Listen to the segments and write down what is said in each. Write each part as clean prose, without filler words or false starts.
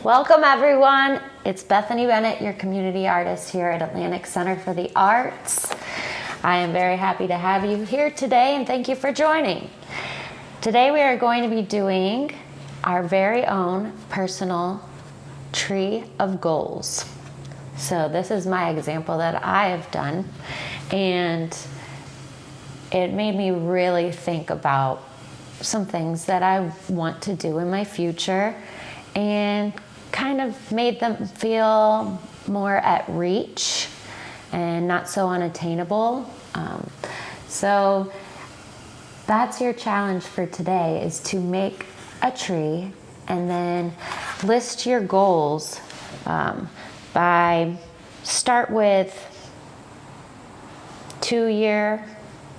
Welcome everyone. It's Bethany Bennett, your community artist here at Atlantic Center for the Arts. I am very happy to have you here today and thank you for joining. Today we are going to be doing our very own personal tree of goals. So this is my example that I have done, and it made me really think about some things that I want to do in my future and kind of made them feel more at reach and not so unattainable. So that's your challenge for today, is to make a tree and then list your goals start with 2-year,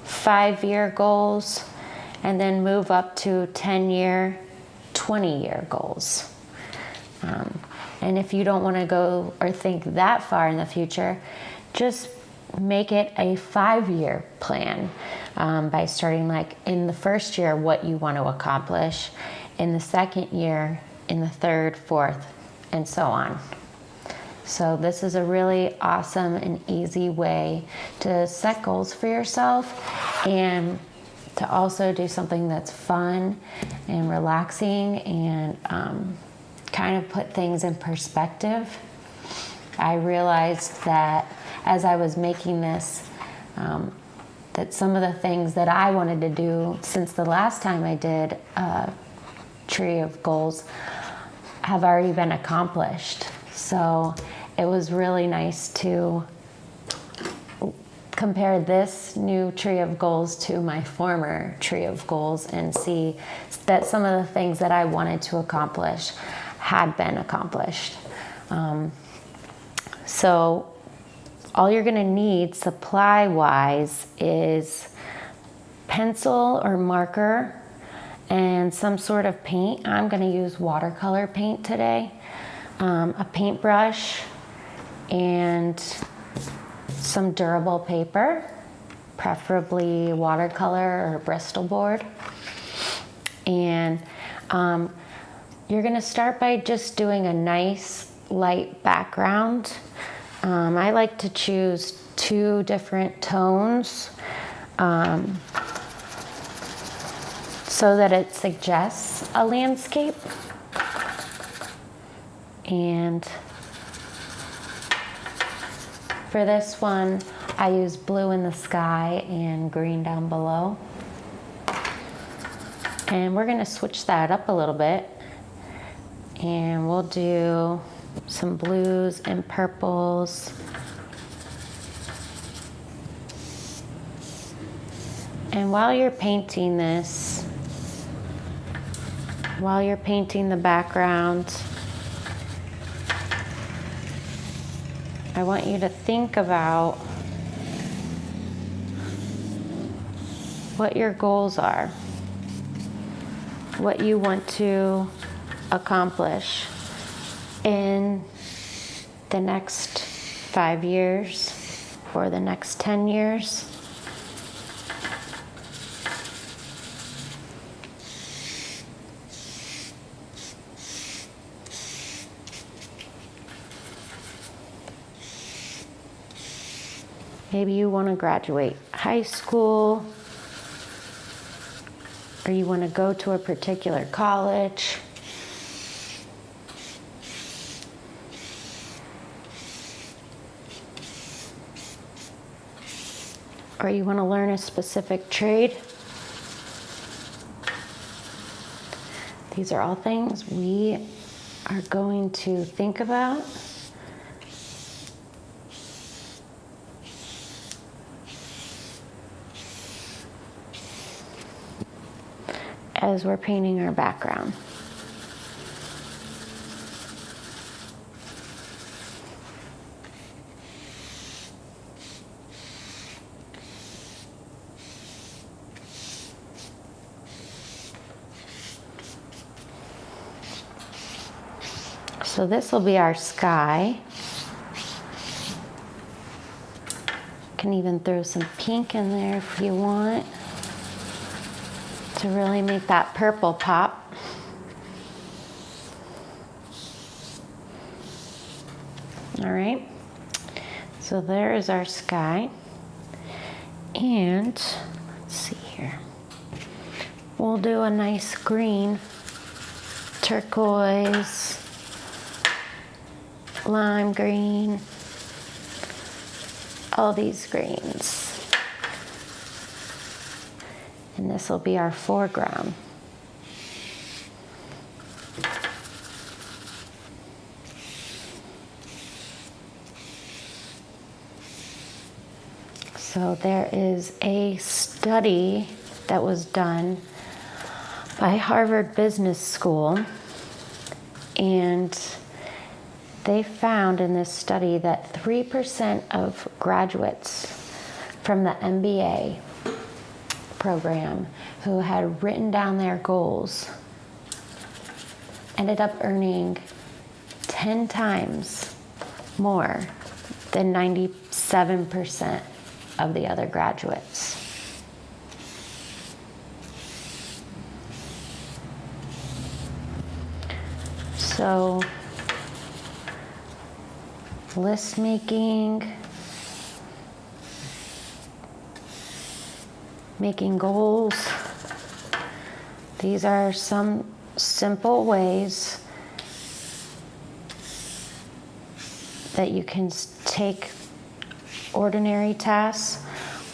5-year goals, and then move up to 10-year, 20-year goals. And if you don't want to go or think that far in the future, just make it a 5-year plan by starting like in the first year what you want to accomplish, in the second year, in the third, fourth, and so on. So this is a really awesome and easy way to set goals for yourself and to also do something that's fun and relaxing and kind of put things in perspective. I realized that as I was making this, that some of the things that I wanted to do since the last time I did a tree of goals have already been accomplished. So it was really nice to compare this new tree of goals to my former tree of goals and see that some of the things that I wanted to accomplish had been accomplished. So all you're gonna need supply-wise is pencil or marker and some sort of paint. I'm gonna use watercolor paint today, a paintbrush, and some durable paper, preferably watercolor or Bristol board. And you're gonna start by just doing a nice light background. I like to choose 2 different tones so that it suggests a landscape. And for this one, I use blue in the sky and green down below. And we're gonna switch that up a little bit. And we'll do some blues and purples. And while you're painting this, while you're painting the background, I want you to think about what your goals are, what you want to accomplish in the next 5 years or the next 10 years. Maybe you want to graduate high school, or you want to go to a particular college. Or you want to learn a specific trade. These are all things we are going to think about as we're painting our background. So this will be our sky. Can even throw some pink in there if you want to really make that purple pop. All right, so there is our sky. And let's see here. We'll do a nice green, turquoise, lime green, all these greens. And this will be our foreground. So there is a study that was done by Harvard Business School, and they found in this study that 3% of graduates from the MBA program who had written down their goals ended up earning 10 times more than 97% of the other graduates. So, list making, making goals, these are some simple ways that you can take ordinary tasks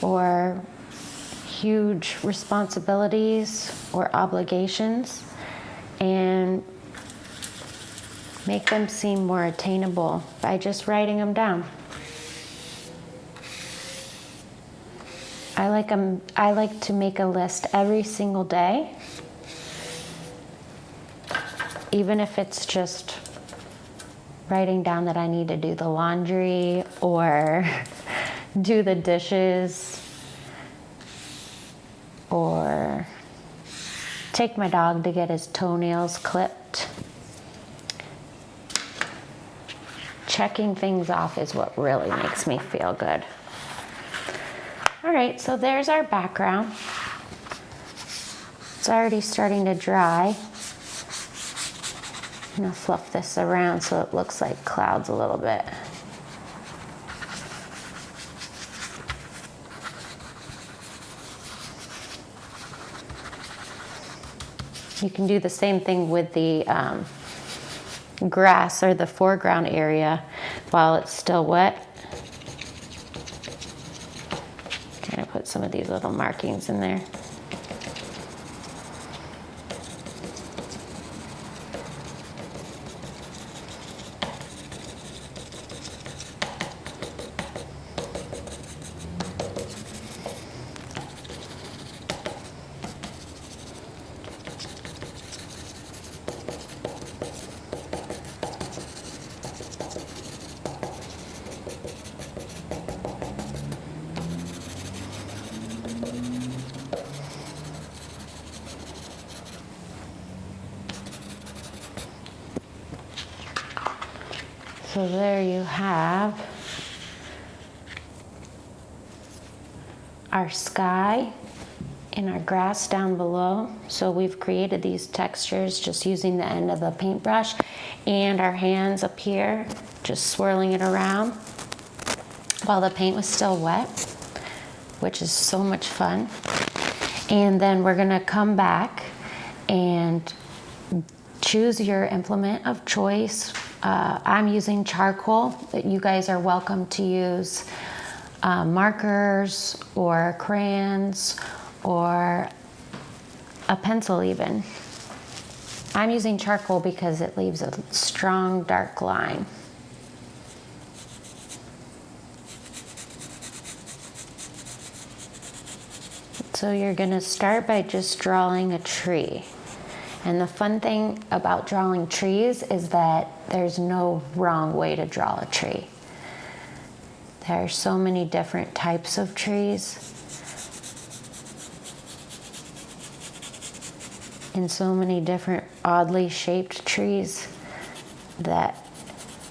or huge responsibilities or obligations and make them seem more attainable by just writing them down. I like to make a list every single day, even if it's just writing down that I need to do the laundry or do the dishes or take my dog to get his toenails clipped. Checking things off is what really makes me feel good. All right, so there's our background. It's already starting to dry. I'm gonna fluff this around so it looks like clouds a little bit. You can do the same thing with the grass or the foreground area while it's still wet. I'm gonna put some of these little markings in there. So there you have our sky and our grass down below. So we've created these textures just using the end of the paintbrush and our hands up here, just swirling it around while the paint was still wet, which is so much fun. And then we're gonna come back and choose your implement of choice. I'm using charcoal, but you guys are welcome to use markers or crayons or a pencil even. I'm using charcoal because it leaves a strong dark line. So you're gonna start by just drawing a tree. And the fun thing about drawing trees is that there's no wrong way to draw a tree. There are so many different types of trees and so many different oddly shaped trees that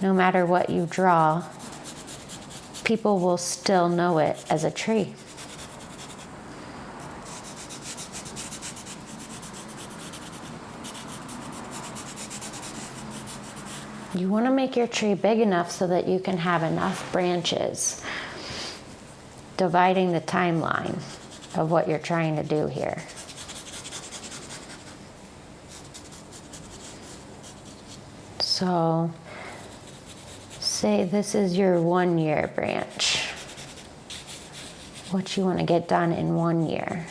no matter what you draw, people will still know it as a tree. you want to make your tree big enough so that you can have enough branches, dividing the timeline of what you're trying to do here. So, say this is your 1 year branch. What you want to get done in 1 year.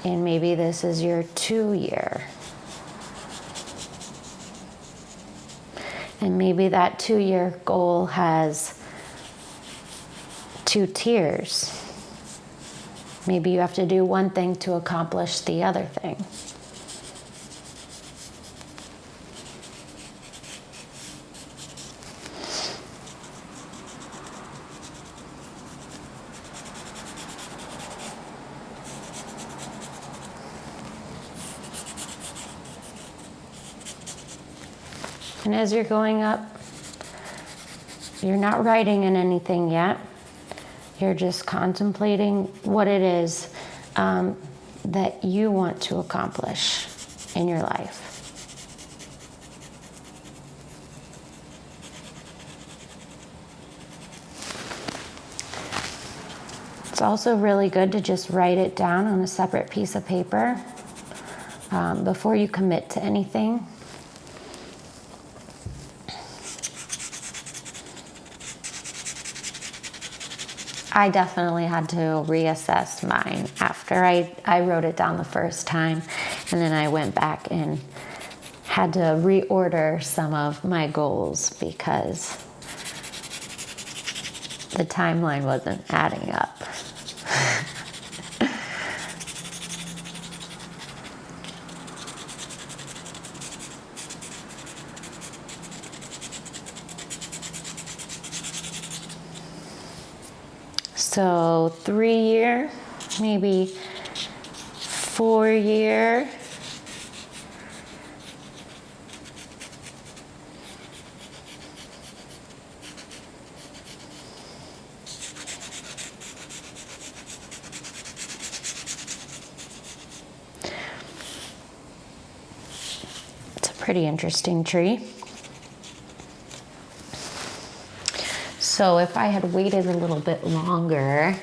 And maybe this is your 2 year. And maybe that 2 year goal has 2 tiers. Maybe you have to do one thing to accomplish the other thing. And as you're going up, you're not writing in anything yet. You're just contemplating what it is that you want to accomplish in your life. It's also really good to just write it down on a separate piece of paper before you commit to anything. I definitely had to reassess mine after I wrote it down the first time, and then I went back and had to reorder some of my goals because the timeline wasn't adding up. So 3 year, maybe 4 year. It's a pretty interesting tree. So if I had waited a little bit longer,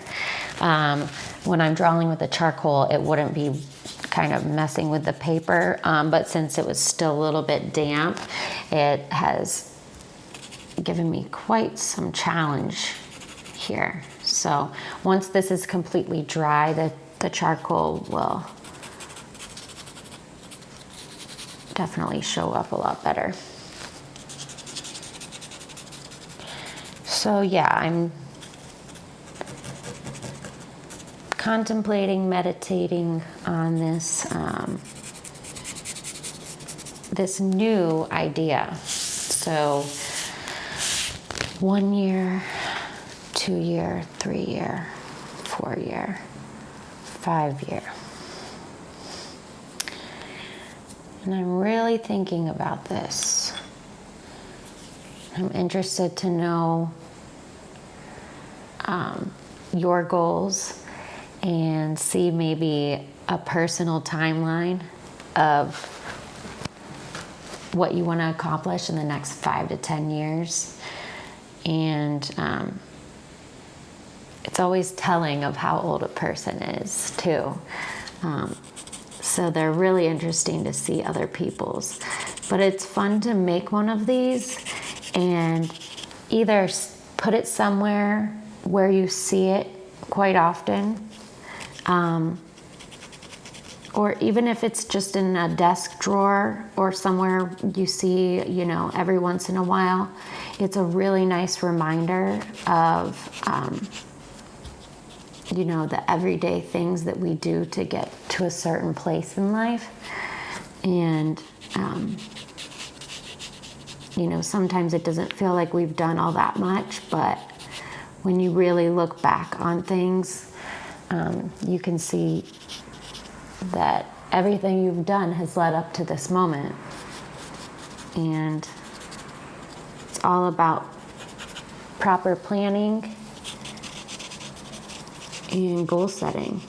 when I'm drawing with the charcoal, it wouldn't be kind of messing with the paper. But since it was still a little bit damp, it has given me quite some challenge here. So once this is completely dry, the charcoal will definitely show up a lot better. So yeah, I'm contemplating, meditating on this new idea. So 1 year, 2 year, 3 year, 4 year, 5 year. And I'm really thinking about this. I'm interested to know your goals and see maybe a personal timeline of what you want to accomplish in the next 5 to 10 years. And it's always telling of how old a person is too. So they're really interesting to see other people's. But it's fun to make one of these and either put it somewhere where you see it quite often, or even if it's just in a desk drawer or somewhere you see, every once in a while, it's a really nice reminder of, the everyday things that we do to get to a certain place in life. And, sometimes it doesn't feel like we've done all that much, but when you really look back on things, you can see that everything you've done has led up to this moment. And it's all about proper planning and goal setting.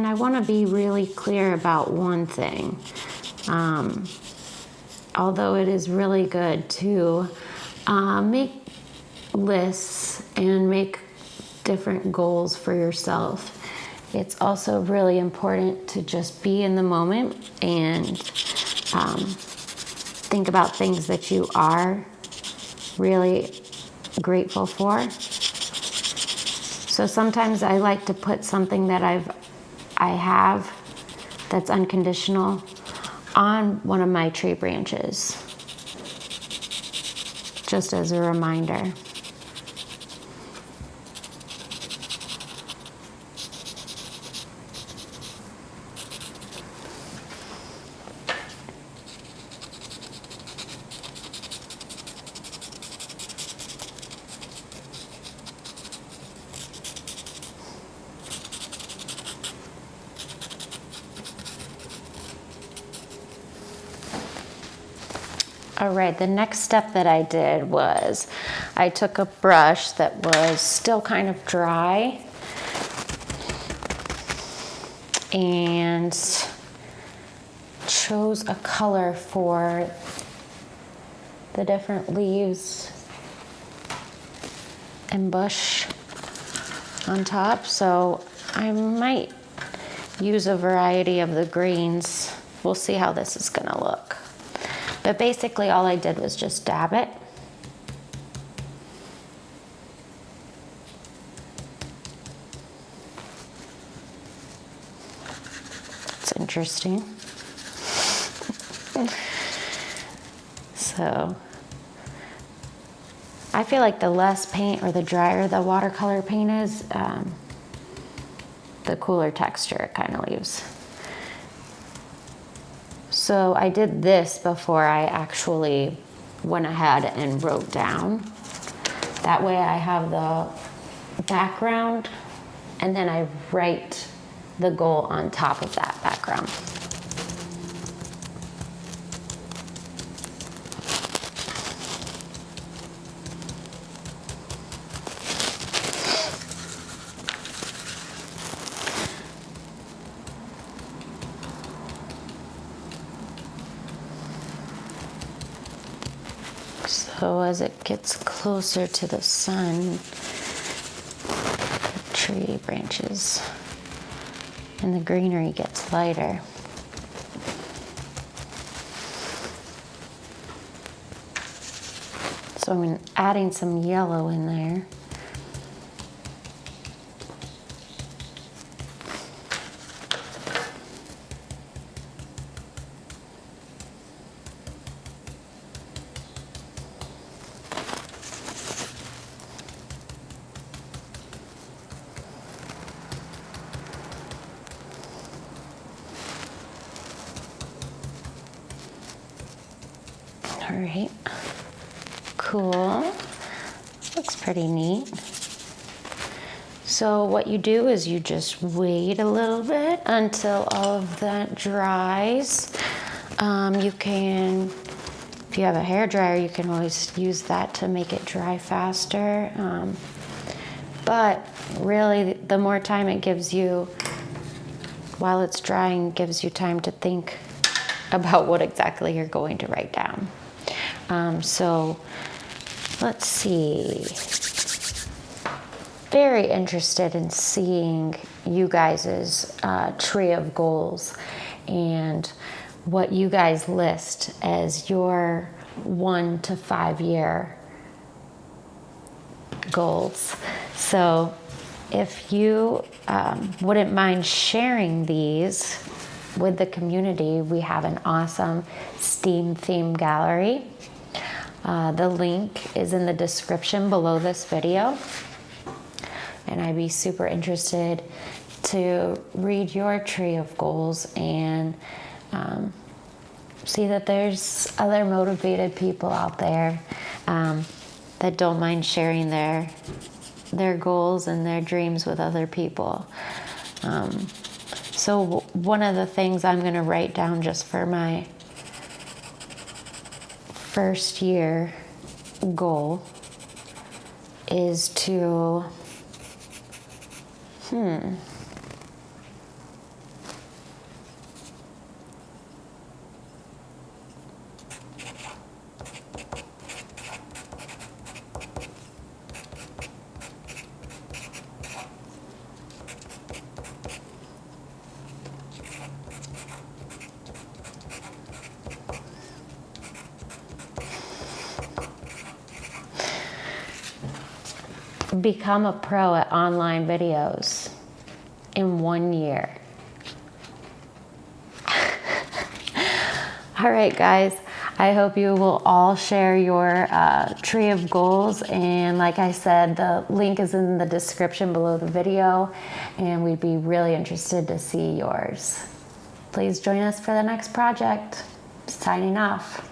I want to be really clear about one thing. Although it is really good to make lists and make different goals for yourself, it's also really important to just be in the moment and think about things that you are really grateful for. So sometimes I like to put something that I have that's unconditional on one of my tree branches, just as a reminder. All right, the next step that I did was I took a brush that was still kind of dry and chose a color for the different leaves and bush on top. So I might use a variety of the greens. We'll see how this is gonna look. But basically all I did was just dab it. It's interesting. So I feel like the less paint or the drier the watercolor paint is, the cooler texture it kind of leaves. So I did this before I actually went ahead and wrote down. That way I have the background and then I write the goal on top of that background. So as it gets closer to the sun, the tree branches and the greenery gets lighter. So I'm adding some yellow in there. All right, cool, looks pretty neat. So what you do is you just wait a little bit until all of that dries. You can, if you have a hair dryer, you can always use that to make it dry faster. But really, the more time it gives you while it's drying, gives you time to think about what exactly you're going to write down. So let's see. Very interested in seeing you guys' tree of goals and what you guys list as your 1 to 5 year goals. So if you wouldn't mind sharing these with the community, we have an awesome S.T.E.A.M theme gallery. The link is in the description below this video. And I'd be super interested to read your tree of goals and see that there's other motivated people out there that don't mind sharing their goals and their dreams with other people. So one of the things I'm going to write down just for my first year goal is to become a pro at online videos in 1 year. All right, guys. I hope you will all share your tree of goals, and like I said, the link is in the description below the video, and we'd be really interested to see yours. Please join us for the next project. Signing off.